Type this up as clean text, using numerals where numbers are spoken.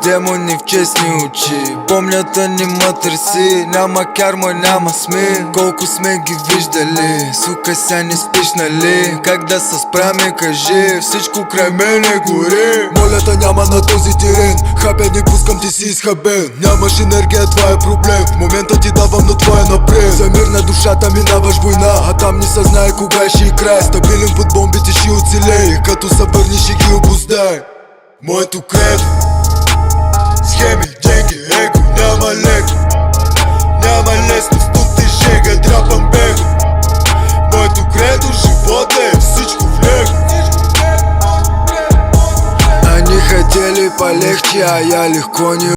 демони в честни очи. Помнята ни ма търси, няма карма, няма сми. Колко сме ги виждали, сука сега не спиш нали? Как да се справим, кажи, всичко край мене гори. Молята няма на този терен, хабе не пускам, ти си изхабен. Нямаш енергия, това е проблем, в момента ти давам, но това е напред. За мир на душата минаваш война, а там не се знае кога е ще и край. Стабилен под бомбите ще оцелей, като се върнеш ще ги обоздай. Моето кредо, схеми, деньги, его, няма леко. Няма лесност, тук те жега, драпам бего. Моето кредо, живота е всичко в него. Они хотели полегче, а я легко не